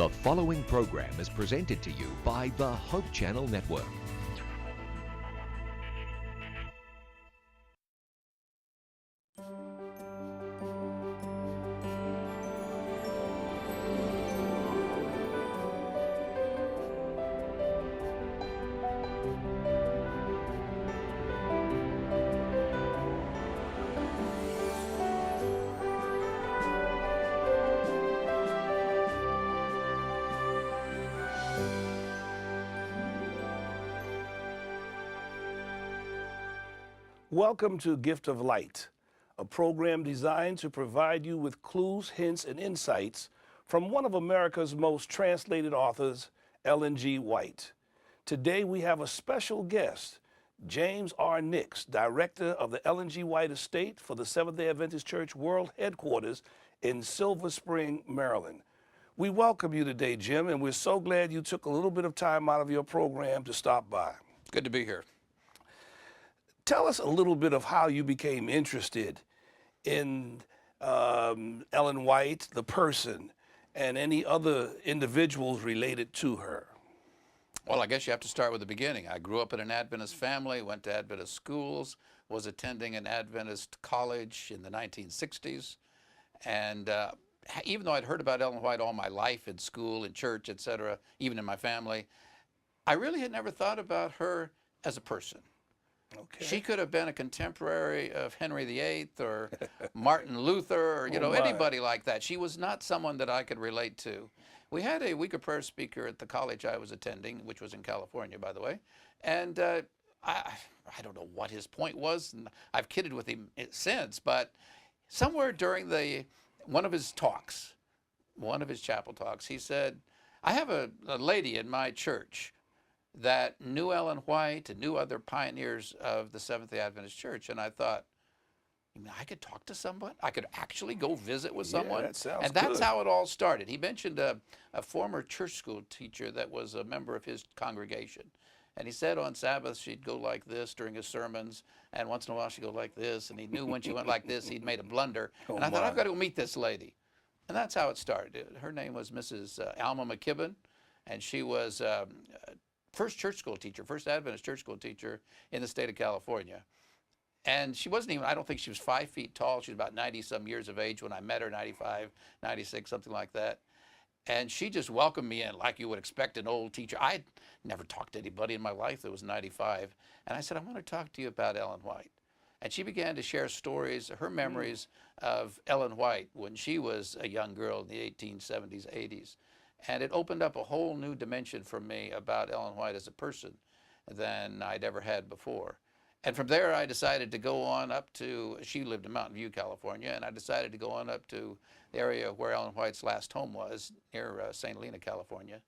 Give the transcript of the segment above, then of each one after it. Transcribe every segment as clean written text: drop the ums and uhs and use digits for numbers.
The following program is presented to you by the Hope Channel Network. Welcome to Gift of Light, a program designed to provide you with clues, hints, and insights from one of America's most translated authors, Ellen G. White. Today we have a special guest, James R. Nix, director of the Ellen G. White Estate for the Seventh-day Adventist Church World Headquarters in Silver Spring, Maryland. We welcome you today, Jim, and we're so glad you took a little bit of time out of your program to stop by. Good to be here. Tell us a little bit of how you became interested in Ellen White, the person, and any other individuals related to her. Well, I guess you have to start with the beginning. I grew up in an Adventist family, went to Adventist schools, was attending an Adventist college in the 1960s. And even though I'd heard about Ellen White all my life in school, in church, etc., even in my family, I really had never thought about her as a person. Okay. She could have been a contemporary of Henry VIII or Martin Luther or, anybody like that. She was not someone that I could relate to. We had a week of prayer speaker at the college I was attending, which was in California, by the way. And I don't know what his point was, and I've kidded with him since, but somewhere during one of his chapel talks, he said, I have a lady in my church that knew Ellen White and knew other pioneers of the Seventh-day Adventist Church. And I thought, I could talk to someone? I could actually go visit with someone? Yeah, that sounds and that's good. how it all started. He mentioned a former church school teacher that was a member of his congregation. And he said on Sabbath she'd go like this during his sermons, and once in a while she'd go like this, and he knew when she went like this, he'd made a blunder. And I thought, I've got to go meet this lady. And that's how it started. Her name was Mrs. Alma McKibben, and she was first church school teacher, first Adventist church school teacher in the state of California. And she wasn't even, I don't think she was 5 feet tall. She was about 90-some years of age when I met her, 95, 96, something like that. And she just welcomed me in like you would expect an old teacher. I'd never talked to anybody in my life that was 95. And I said, I want to talk to you about Ellen White. And she began to share stories, her memories of Ellen White when she was a young girl in the 1870s, 80s. And it opened up a whole new dimension for me about Ellen White as a person than I'd ever had before. And from there, I decided to go on up to, she lived in Mountain View, California, and I decided to go on up to the area where Ellen White's last home was, near St. Helena, California,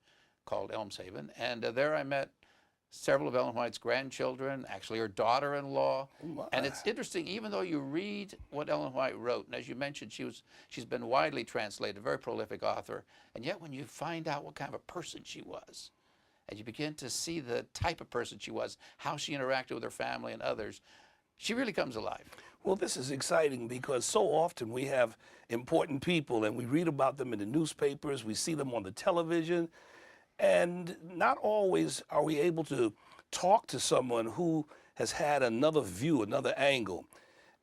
called Elmshaven. And there I met several of Ellen White's grandchildren, actually her daughter-in-law. And it's interesting, even though you read what Ellen White wrote, and as you mentioned, she's been widely translated, a very prolific author, and yet when you find out what kind of a person she was, and you begin to see the type of person she was, how she interacted with her family and others, she really comes alive. Well, this is exciting because so often we have important people and we read about them in the newspapers, we see them on the television, and not always are we able to talk to someone who has had another view, another angle.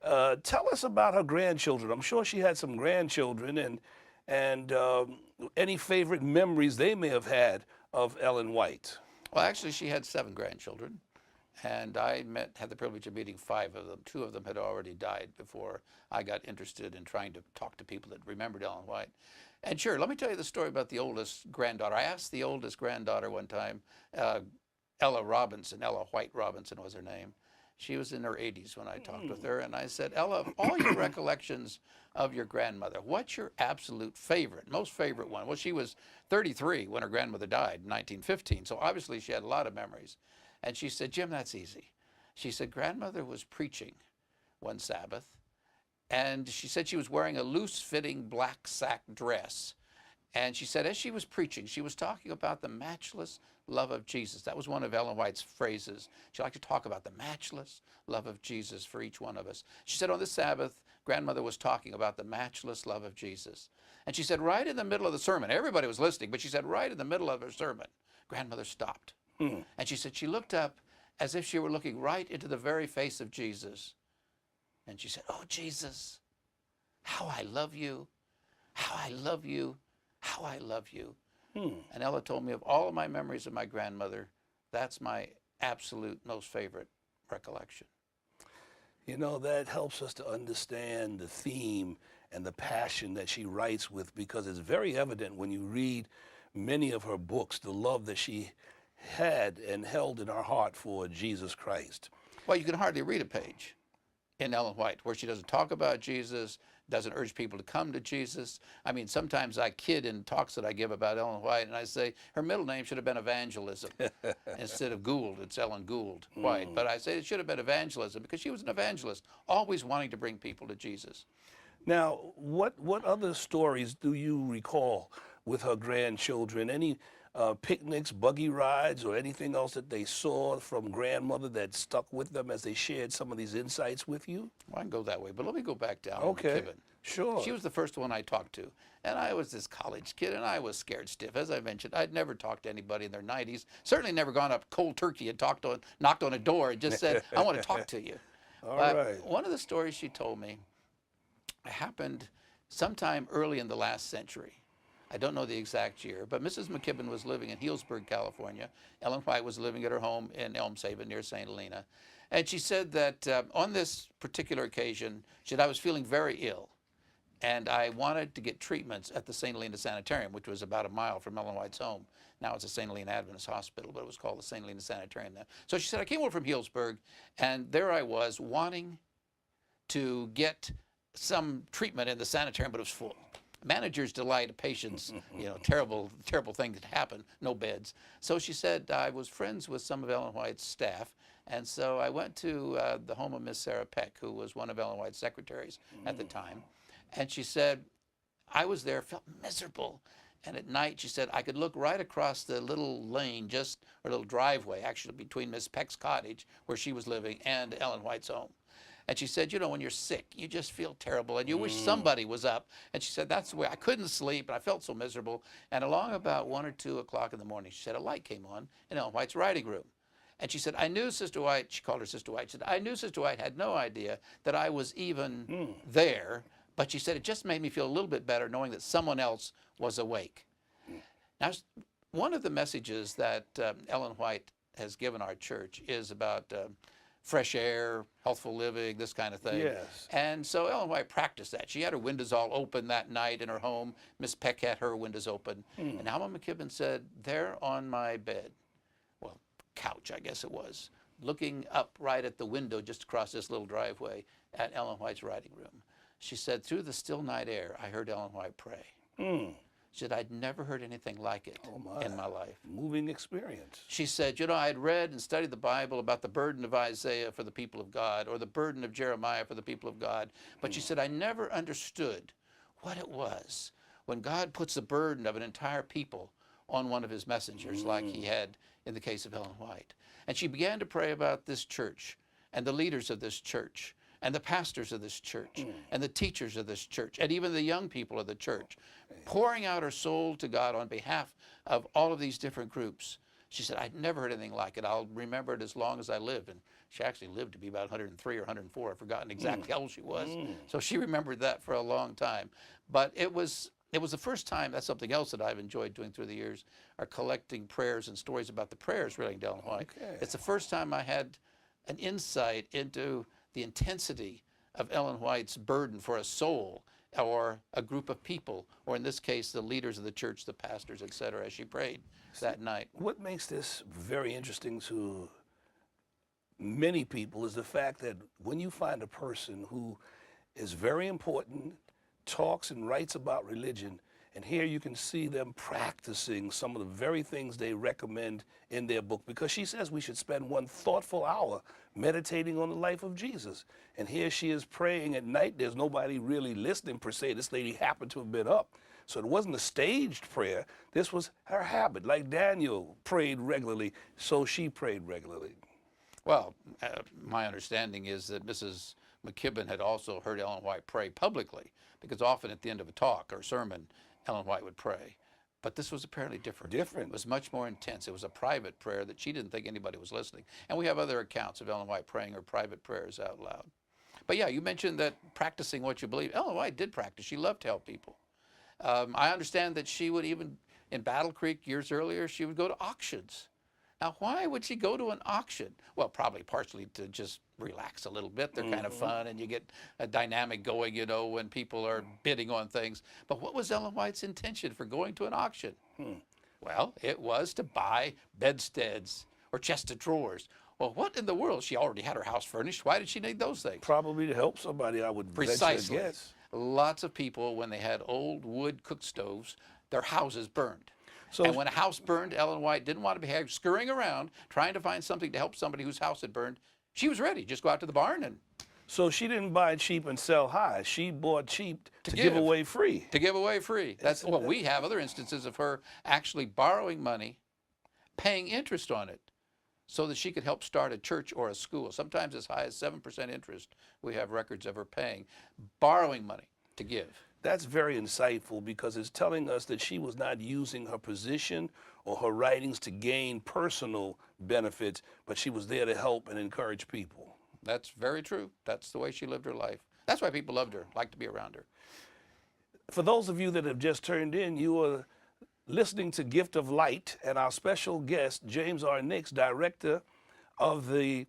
Tell us about her grandchildren. I'm sure she had some grandchildren and any favorite memories they may have had of Ellen White. Well, actually, she had 7 grandchildren, and I had the privilege of meeting 5 of them. 2 of them had already died before I got interested in trying to talk to people that remembered Ellen White. And sure, let me tell you the story about the oldest granddaughter. I asked the oldest granddaughter one time, Ella Robinson, Ella White Robinson was her name. She was in her 80s when I talked with her, and I said, Ella, of all your recollections of your grandmother, what's your absolute favorite, most favorite one? Well, she was 33 when her grandmother died in 1915, so obviously she had a lot of memories. And she said, Jim, that's easy. She said, grandmother was preaching one Sabbath, and she said she was wearing a loose-fitting black sack dress. And she said, as she was preaching, she was talking about the matchless love of Jesus. That was one of Ellen White's phrases. She liked to talk about the matchless love of Jesus for each one of us. She said, on this Sabbath, grandmother was talking about the matchless love of Jesus. And she said, right in the middle of the sermon, everybody was listening, but she said, right in the middle of her sermon, grandmother stopped. And she said, she looked up as if she were looking right into the very face of Jesus. And she said, oh, Jesus, how I love you, how I love you, how I love you. And Ella told me of all of my memories of my grandmother, that's my absolute most favorite recollection. You know, that helps us to understand the theme and the passion that she writes with, because it's very evident when you read many of her books, the love that she had and held in her heart for Jesus Christ. Well, you can hardly read a page in Ellen White where she doesn't talk about Jesus, doesn't urge people to come to Jesus. I mean, sometimes I kid in talks that I give about Ellen White, and I say her middle name should have been Evangelism instead of Gould. It's Ellen Gould White. But I say it should have been Evangelism because she was an evangelist, always wanting to bring people to Jesus. Now, what other stories do you recall with her grandchildren? Any picnics, buggy rides, or anything else that they saw from grandmother that stuck with them as they shared some of these insights with you? Well, I can go that way, but let me go back down. Okay, McKibben. sure. She was the first one I talked to. And I was this college kid, and I was scared stiff. As I mentioned, I'd never talked to anybody in their 90s. Certainly never gone up cold turkey and knocked on a door and just said, I want to talk to you. All But right. one of the stories she told me happened sometime early in the last century. I don't know the exact year, but Mrs. McKibben was living in Healdsburg, California. Ellen White was living at her home in Elmshaven near St. Helena. And she said that on this particular occasion, she said, I was feeling very ill. And I wanted to get treatments at the St. Helena Sanitarium, which was about a mile from Ellen White's home. Now it's a St. Helena Adventist Hospital, but it was called the St. Helena Sanitarium then. So she said, I came over from Healdsburg, and there I was wanting to get some treatment in the sanitarium, but it was full. Manager's delight of patients, you know, terrible thing that happened, no beds. So she said, I was friends with some of Ellen White's staff, and so I went to the home of Miss Sarah Peck, who was one of Ellen White's secretaries at the time. And she said, I was there, felt miserable. And at night, she said, I could look right across the little lane, or little driveway, actually, between Miss Peck's cottage, where she was living, and Ellen White's home. And she said, you know, when you're sick, you just feel terrible, and you wish somebody was up. And she said, that's the way. I couldn't sleep, and I felt so miserable. And along about 1 or 2 o'clock in the morning, she said, a light came on in Ellen White's writing room. And she said, I knew Sister White, she called her Sister White, she said, I knew Sister White had no idea that I was even there. But she said, it just made me feel a little bit better knowing that someone else was awake. Now, one of the messages that Ellen White has given our church is about fresh air, healthful living, this kind of thing. Yes. And so Ellen White practiced that. She had her windows all open that night in her home. Miss Peck had her windows open. And Alma McKibben said, there on my bed, well, couch, I guess it was, looking up right at the window just across this little driveway at Ellen White's writing room. She said, through the still night air, I heard Ellen White pray. She said, I'd never heard anything like it in my life. Moving experience. She said, you know, I had read and studied the Bible about the burden of Isaiah for the people of God, or the burden of Jeremiah for the people of God. But she said, I never understood what it was when God puts the burden of an entire people on one of his messengers, like he had in the case of Ellen White. And she began to pray about this church and the leaders of this church and the pastors of this church and the teachers of this church and even the young people of the church, pouring out her soul to God on behalf of all of these different groups. She said, I'd never heard anything like it. I'll remember it as long as I live. And she actually lived to be about 103 or 104. I've forgotten exactly how old she was. So she remembered that for a long time. But it was the first time, that's something else that I've enjoyed doing through the years, are collecting prayers and stories about the prayers relating to Ellen White. Okay. It's the first time I had an insight into the intensity of Ellen White's burden for a soul or a group of people, or in this case, the leaders of the church, the pastors, et cetera, as she prayed that night. What makes this very interesting to many people is the fact that when you find a person who is very important, talks and writes about religion, and here you can see them practicing some of the very things they recommend in their book, because she says we should spend one thoughtful hour meditating on the life of Jesus. And here she is praying at night. There's nobody really listening per se. This lady happened to have been up. So it wasn't a staged prayer. This was her habit. Like Daniel prayed regularly, so she prayed regularly. Well, my understanding is that Mrs. McKibben had also heard Ellen White pray publicly, because often at the end of a talk or sermon, Ellen White would pray. But this was apparently different. It was much more intense. It was a private prayer that she didn't think anybody was listening. And we have other accounts of Ellen White praying her private prayers out loud. But yeah, you mentioned that practicing what you believe. Ellen White did practice. She loved to help people. I understand that she would even, in Battle Creek years earlier, she would go to auctions. Now, why would she go to an auction? Well, probably partially to just relax a little bit. They're kind of fun, and you get a dynamic going, you know, when people are bidding on things. But what was Ellen White's intention for going to an auction? Well, it was to buy bedsteads or chest of drawers. Well, what in the world? She already had her house furnished. Why did she need those things? Probably to help somebody, I would Precisely. venture to guess. Lots of people, when they had old wood cook stoves, their houses burned. So, and when a house burned, Ellen White didn't want to be scurrying around trying to find something to help somebody whose house had burned. She was ready. Just go out to the barn and... So she didn't buy cheap and sell high. She bought cheap to give away free. To give away free. That's well, we have other instances of her actually borrowing money, paying interest on it, so that she could help start a church or a school. Sometimes as high as 7% interest, we have records of her paying, borrowing money to give. That's very insightful, because it's telling us that she was not using her position or her writings to gain personal benefits, but she was there to help and encourage people. That's very true. That's the way she lived her life. That's why people loved her, liked to be around her. For those of you that have just turned in, you are listening to Gift of Light, and our special guest, James R. Nix, director of the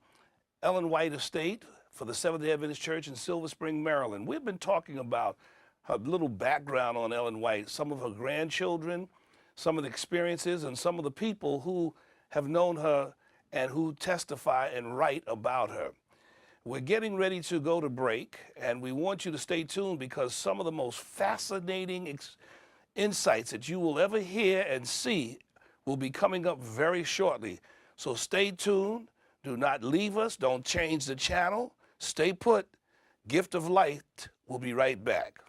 Ellen White Estate for the Seventh-day Adventist Church in Silver Spring, Maryland. We've been talking about her little background on Ellen White, some of her grandchildren, some of the experiences, and some of the people who have known her and who testify and write about her. We're getting ready to go to break, and we want you to stay tuned, because some of the most fascinating insights that you will ever hear and see will be coming up very shortly. So stay tuned. Do not leave us. Don't change the channel. Stay put. Gift of Light will be right back.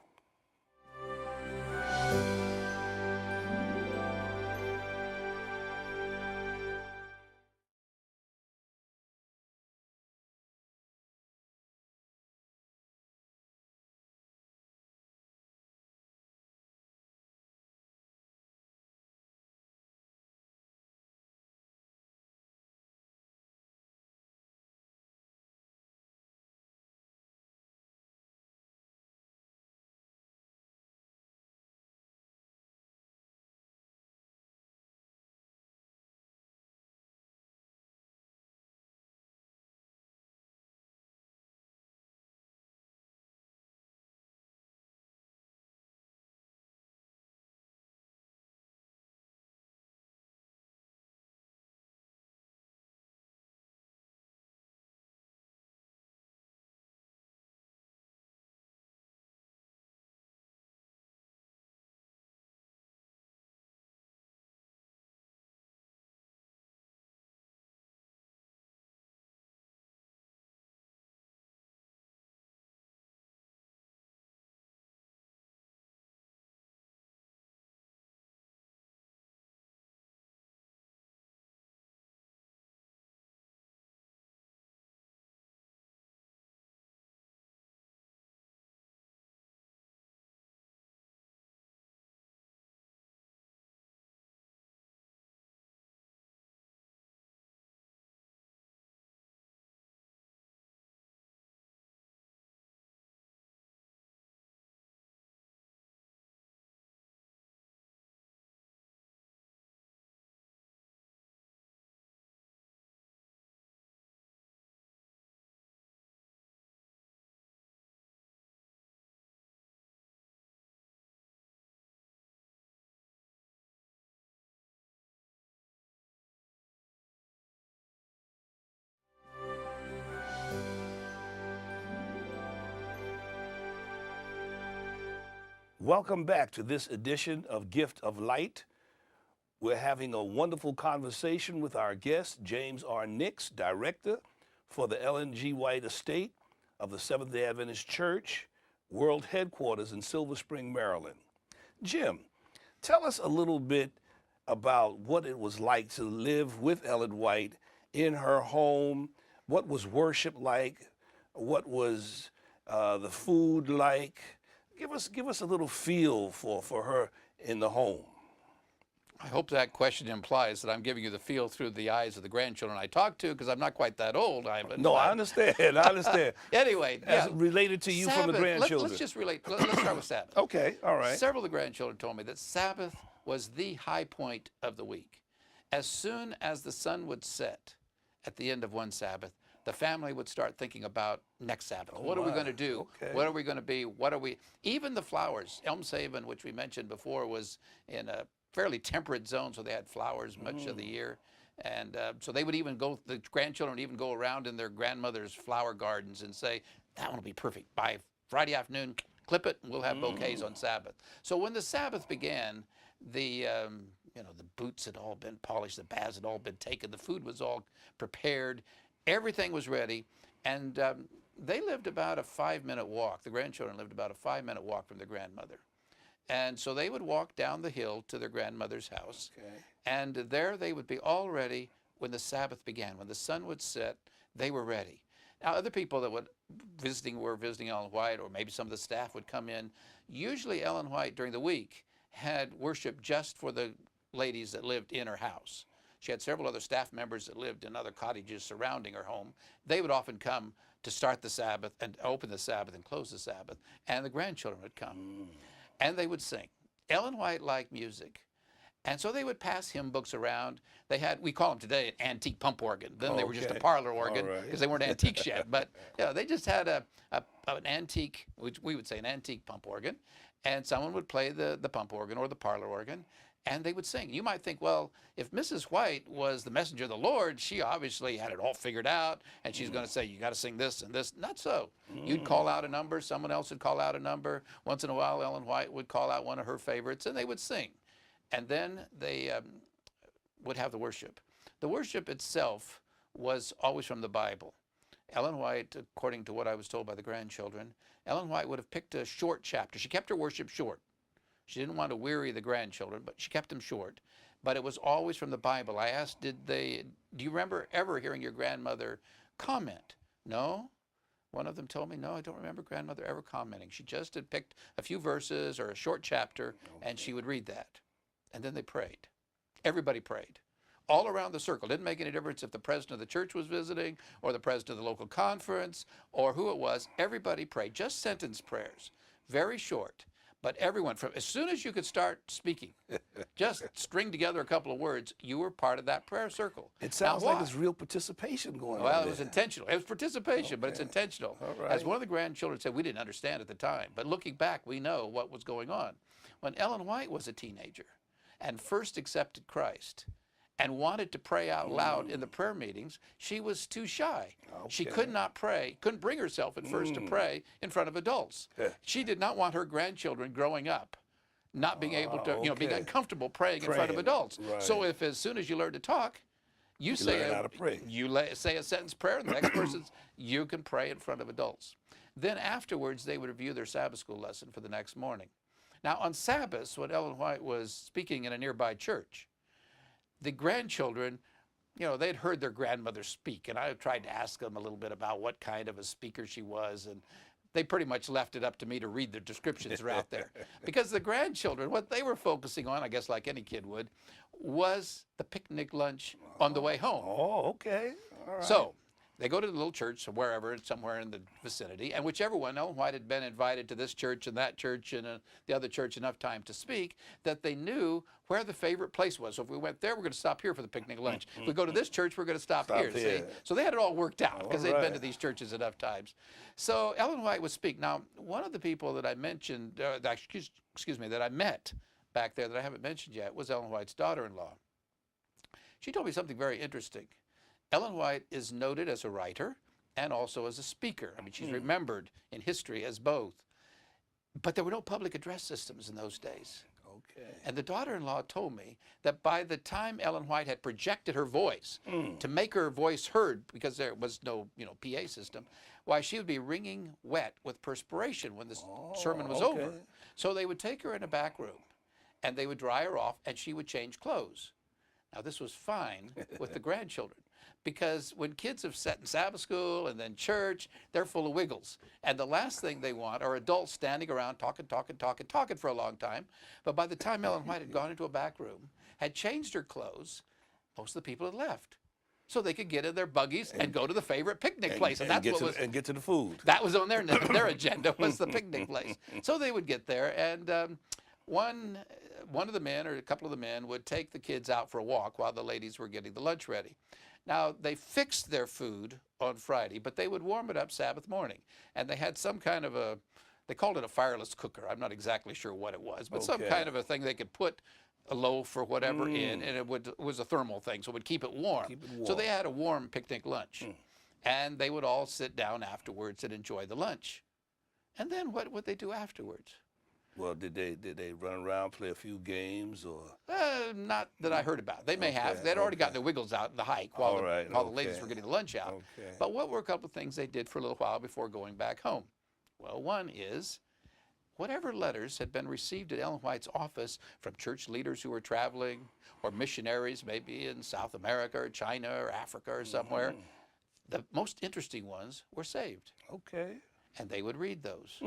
Welcome back to this edition of Gift of Light. We're having a wonderful conversation with our guest, James R. Nix, director for the Ellen G. White Estate of the Seventh-day Adventist Church, world headquarters in Silver Spring, Maryland. Jim, tell us a little bit about what it was like to live with Ellen White in her home. What was worship like? What was the food like? Give us a little feel for her in the home. I hope that question implies that I'm giving you the feel through the eyes of the grandchildren I talk to, because I'm not quite that old, Ivan. No, I but- understand. I understand. Anyway, As yeah. related to you from the Sabbath, grandchildren. let's just relate. Let's start with Sabbath. Okay, all right. Several of the grandchildren told me that Sabbath was the high point of the week. As soon as the sun would set at the end of one Sabbath, the family would start thinking about next Sabbath. What are we my. going to do? Okay. What are we going to be? What are we? Even the flowers. Elmshaven, which we mentioned before, was in a fairly temperate zone, so they had flowers much of the year. And so they would even go, the grandchildren would even go around in their grandmother's flower gardens and say, that one will be perfect. By Friday afternoon, clip it, and we'll have bouquets on Sabbath. So when the Sabbath began, the the boots had all been polished, the baths had all been taken, the food was all prepared, everything was ready, and they lived about a 5-minute walk. The grandchildren lived about a 5-minute walk from their grandmother. And so they would walk down the hill to their grandmother's house, and there they would be all ready when the Sabbath began. When the sun would set, they were ready. Now, other people that were visiting Ellen White, or maybe some of the staff would come in. Usually Ellen White, during the week, had worship just for the ladies that lived in her house. She had several other staff members that lived in other cottages surrounding her home. They would often come to start the Sabbath and open the Sabbath and close the Sabbath, and the grandchildren would come. And they would sing. Ellen White liked music. And so they would pass hymn books around. They had, we call them today, an antique pump organ. Then they were just a parlor organ because they weren't antiques yet. But they just had an antique, which we would say an antique pump organ. And someone would play the pump organ or the parlor organ, and they would sing. You might think, well, if Mrs. White was the messenger of the Lord, she obviously had it all figured out, and she's going to say, you got to sing this and this. Not so. You'd call out a number, someone else would call out a number. Once in a while, Ellen White would call out one of her favorites, and they would sing. And then they would have the worship. The worship itself was always from the Bible. Ellen White, according to what I was told by the grandchildren, Ellen White would have picked a short chapter. She kept her worship short. She didn't want to weary the grandchildren, but she kept them short. But it was always from the Bible. I asked, do you remember ever hearing your grandmother comment? No? One of them told me, no, I don't remember grandmother ever commenting. She just had picked a few verses or a short chapter, and she would read that. And then they prayed. Everybody prayed. All around the circle. Didn't make any difference if the president of the church was visiting or the president of the local conference or who it was. Everybody prayed. Just sentence prayers. Very short. But everyone, from as soon as you could start speaking, just string together a couple of words, you were part of that prayer circle. It sounds like there's real participation going on. Well, it was intentional. It was participation, but it's intentional. All right. As one of the grandchildren said, we didn't understand at the time. But looking back, we know what was going on. When Ellen White was a teenager and first accepted Christ and wanted to pray out loud in the prayer meetings, she was too shy. She could not pray, couldn't bring herself at first to pray in front of adults. She did not want her grandchildren growing up not being able to, being uncomfortable praying in front of adults. Right. So if as soon as you learn to talk, you say learn how to pray. Say a sentence prayer, and the next person, you can pray in front of adults. Then afterwards, they would review their Sabbath school lesson for the next morning. Now on Sabbath, when Ellen White was speaking in a nearby church, the grandchildren, they'd heard their grandmother speak, and I tried to ask them a little bit about what kind of a speaker she was, and they pretty much left it up to me to read the descriptions that are out there. Because the grandchildren, what they were focusing on, I guess like any kid would, was the picnic lunch on the way home. Oh, okay. All right. So they go to the little church, wherever, somewhere in the vicinity, and whichever one, Ellen White had been invited to this church and that church and the other church enough time to speak, that they knew where the favorite place was. So if we went there, we're going to stop here for the picnic lunch. If we go to this church, we're going to stop here. See? So they had it all worked out because they'd been to these churches enough times. So Ellen White would speak. Now, one of the people that I mentioned, that I met back there that I haven't mentioned yet was Ellen White's daughter-in-law. She told me something very interesting. Ellen White is noted as a writer and also as a speaker. I mean, she's remembered in history as both. But there were no public address systems in those days. Okay. And the daughter-in-law told me that by the time Ellen White had projected her voice to make her voice heard, because there was no, PA system, why she would be wringing wet with perspiration when the sermon was over. So they would take her in a back room and they would dry her off and she would change clothes. Now this was fine with the grandchildren. because when kids have sat in Sabbath school and then church, they're full of wiggles. And the last thing they want are adults standing around talking for a long time. But by the time Ellen White had gone into a back room, had changed her clothes, most of the people had left. So they could get in their buggies and go to the favorite picnic place. And that's what was, and get to the food. that was on their agenda, was the picnic place. So they would get there, and one of the men or a couple of the men would take the kids out for a walk while the ladies were getting the lunch ready. Now, they fixed their food on Friday, but they would warm it up Sabbath morning. And they had some kind of they called it a fireless cooker. I'm not exactly sure what it was, but some kind of a thing they could put a loaf or whatever in, and it was a thermal thing, so it would keep it warm. So they had a warm picnic lunch. And they would all sit down afterwards and enjoy the lunch. And then what would they do afterwards? Well, did they run around, play a few games, or? Not that I heard about. They may have. They'd already gotten their wiggles out in the hike while the ladies were getting the lunch out. But what were a couple of things they did for a little while before going back home? Well, one is whatever letters had been received at Ellen White's office from church leaders who were traveling, or missionaries maybe in South America or China or Africa or somewhere, the most interesting ones were saved. Okay. And they would read those.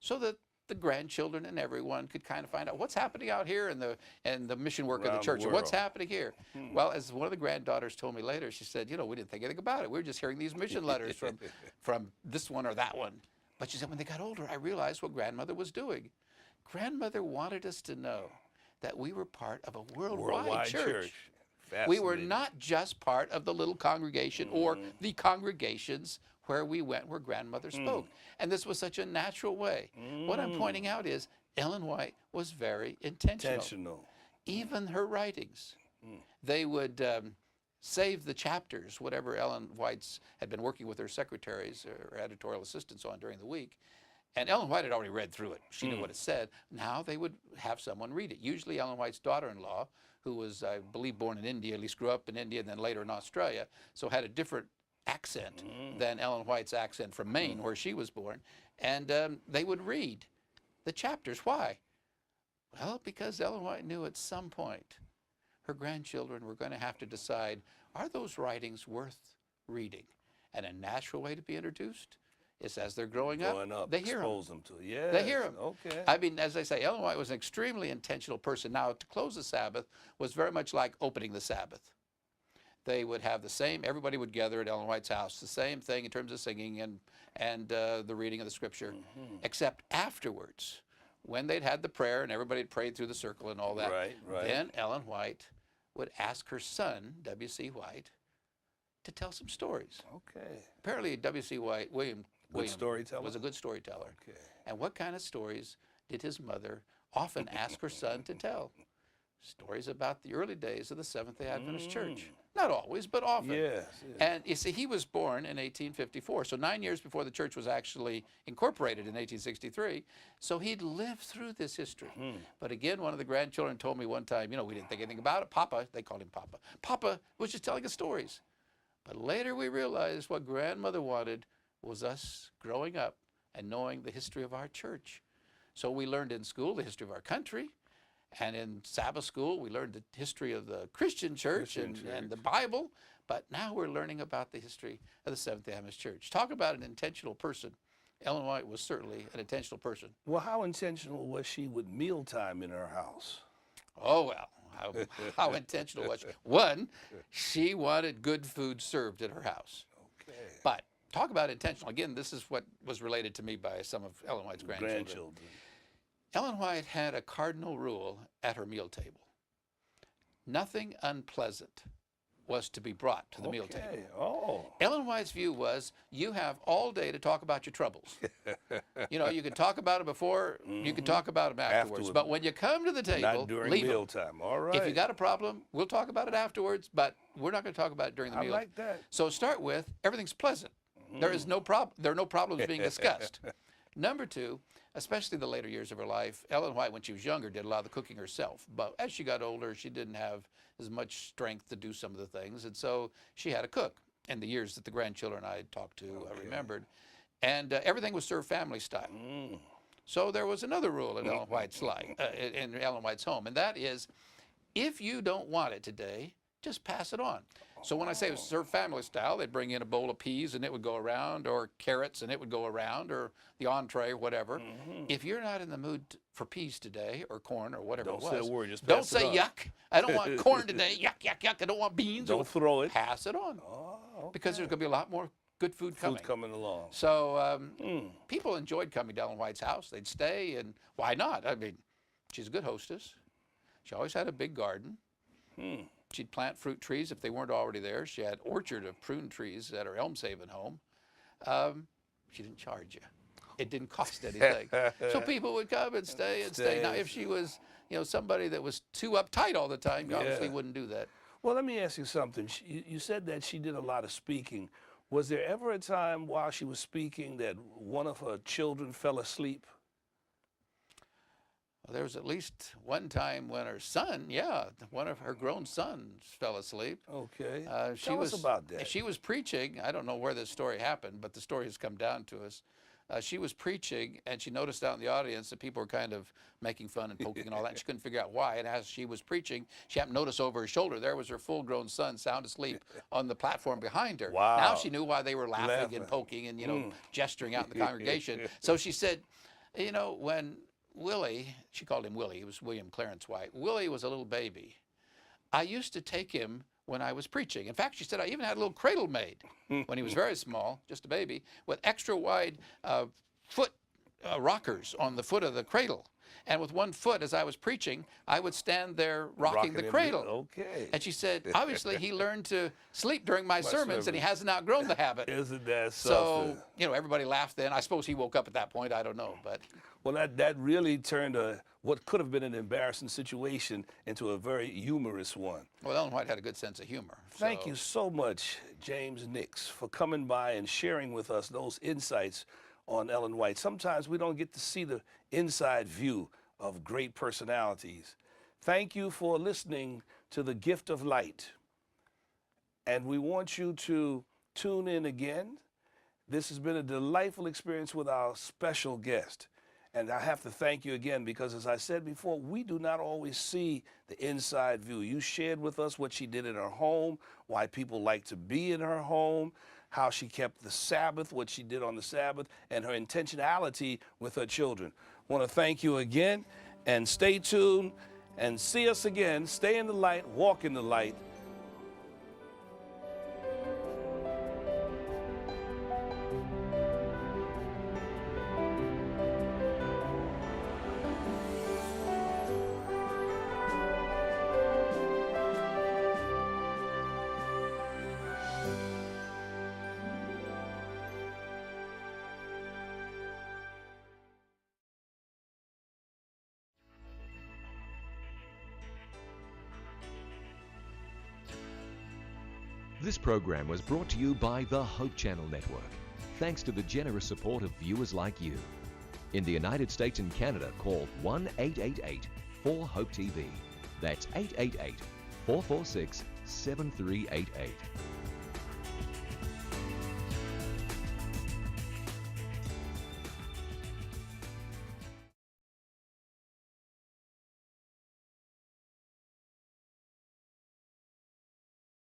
So that the grandchildren and everyone could kind of find out what's happening out here in the mission work of the church, or what's happening here. Well, as one of the granddaughters told me later, she said, you know, we didn't think anything about it. We were just hearing these mission letters from this one or that one. But she said, when they got older, I realized what grandmother was doing. Grandmother wanted us to know that we were part of a worldwide church. We were not just part of the little congregation or the congregations where we went, where grandmother spoke. And this was such a natural way. What I'm pointing out is Ellen White was very intentional. Even her writings. They would save the chapters, whatever Ellen White's had been working with her secretaries or editorial assistants on during the week. And Ellen White had already read through it. She knew what it said. Now they would have someone read it. Usually Ellen White's daughter-in-law, who was, I believe, born in India, at least grew up in India and then later in Australia, so had a different accent than Ellen White's accent from Maine, where she was born. And they would read the chapters. Why? Well, because Ellen White knew at some point her grandchildren were going to have to decide, are those writings worth reading? And a natural way to be introduced is as they're growing up, they hear them. Yes, they hear them. Okay. I mean, as I say, Ellen White was an extremely intentional person. Now, to close the Sabbath was very much like opening the Sabbath. They would have the same, everybody would gather at Ellen White's house, the same thing in terms of singing and the reading of the scripture, except afterwards, when they'd had the prayer and everybody had prayed through the circle and all that, then Ellen White would ask her son, W.C. White, to tell some stories. Okay. Apparently, W.C. White, William storyteller? was a good storyteller. Okay. And what kind of stories did his mother often ask her son to tell? Stories about the early days of the Seventh-day Adventist Church. Not always, but often. Yes. And you see, he was born in 1854, so 9 years before the church was actually incorporated in 1863. So he'd lived through this history. But again, one of the grandchildren told me one time, you know, we didn't think anything about it. Papa, they called him Papa. Papa was just telling us stories. But later we realized what grandmother wanted was us growing up and knowing the history of our church. So we learned in school the history of our country. And in Sabbath school, we learned the history of the Christian church and the Bible. But now we're learning about the history of the Seventh-day Adventist Church. Talk about an intentional person. Ellen White was certainly an intentional person. Well, how intentional was she with mealtime in her house? Oh, well, how intentional was she? One, she wanted good food served at her house. Okay. But talk about intentional. Again, this is what was related to me by some of Ellen White's grandchildren. Ellen White had a cardinal rule at her meal table. Nothing unpleasant was to be brought to the meal table. Oh. Ellen White's view was, you have all day to talk about your troubles. You know, you can talk about them before, you can talk about them afterwards. But when you come to the table, not during leave mealtime. All right. If you got a problem, we'll talk about it afterwards, but we're not going to talk about it during the meal. I like that. So start with, everything's pleasant. There is no problem. There are no problems being discussed. Number two, especially the later years of her life, Ellen White, when she was younger, did a lot of the cooking herself. But as she got older, she didn't have as much strength to do some of the things. And so she had a cook. In the years that the grandchildren I had talked to, I remembered. And everything was served family style. So there was another rule in Ellen White's life, in Ellen White's home, and that is, if you don't want it today, just pass it on. So when I say it was served family style, they'd bring in a bowl of peas and it would go around, or carrots and it would go around, or the entree, or whatever. If you're not in the mood for peas today, or corn, or whatever Don't it was, say a word, just don't pass it say on. yuck. I don't want corn today. Yuck, yuck, yuck. I don't want beans. Don't throw it. Pass it on. Oh, okay. Because there's going to be a lot more good food coming. Food coming along. So people enjoyed coming to Ellen White's house. They'd stay, and why not? I mean, she's a good hostess. She always had a big garden. She'd plant fruit trees if they weren't already there. She had orchard of prune trees at her Elmshaven home. She didn't charge you. It didn't cost anything. So people would come and stay and stay. Now, if she was, somebody that was too uptight all the time, you obviously wouldn't do that. Well, let me ask you something. You said that she did a lot of speaking. Was there ever a time while she was speaking that one of her children fell asleep? Well, there was at least one time when her son, one of her grown sons fell asleep. Okay. Tell us about that. She was preaching. I don't know where this story happened, but the story has come down to us. She was preaching, and she noticed out in the audience that people were kind of making fun and poking and all that, and she couldn't figure out why. And as she was preaching, she happened to notice over her shoulder, there was her full-grown son sound asleep on the platform behind her. Wow. Now she knew why they were laughing and poking and, gesturing out in the congregation. So she said, when Willie, she called him Willie, he was William Clarence White. Willie was a little baby. I used to take him when I was preaching. In fact, she said, I even had a little cradle made when he was very small, just a baby, with extra wide foot rockers on the foot of the cradle. And with one foot, as I was preaching, I would stand there rocking the cradle. Okay. And she said, obviously, he learned to sleep during my sermons, and he hasn't outgrown the habit. Isn't that something? So, everybody laughed then. I suppose he woke up at that point. I don't know. But well, that really turned what could have been an embarrassing situation into a very humorous one. Well, Ellen White had a good sense of humor. Thank you so much, James Nix, for coming by and sharing with us those insights on Ellen White. Sometimes we don't get to see the inside view of great personalities. Thank you for listening to The Gift of Light. And we want you to tune in again. This has been a delightful experience with our special guest. And I have to thank you again because, as I said before, we do not always see the inside view. You shared with us what she did in her home, why people like to be in her home, how she kept the Sabbath, what she did on the Sabbath, and her intentionality with her children. I want to thank you again, and stay tuned and see us again. Stay in the light, walk in the light. This program was brought to you by the Hope Channel Network, thanks to the generous support of viewers like you. In the United States and Canada, call 1-888-4-HOPE-TV. That's 888-446-7388.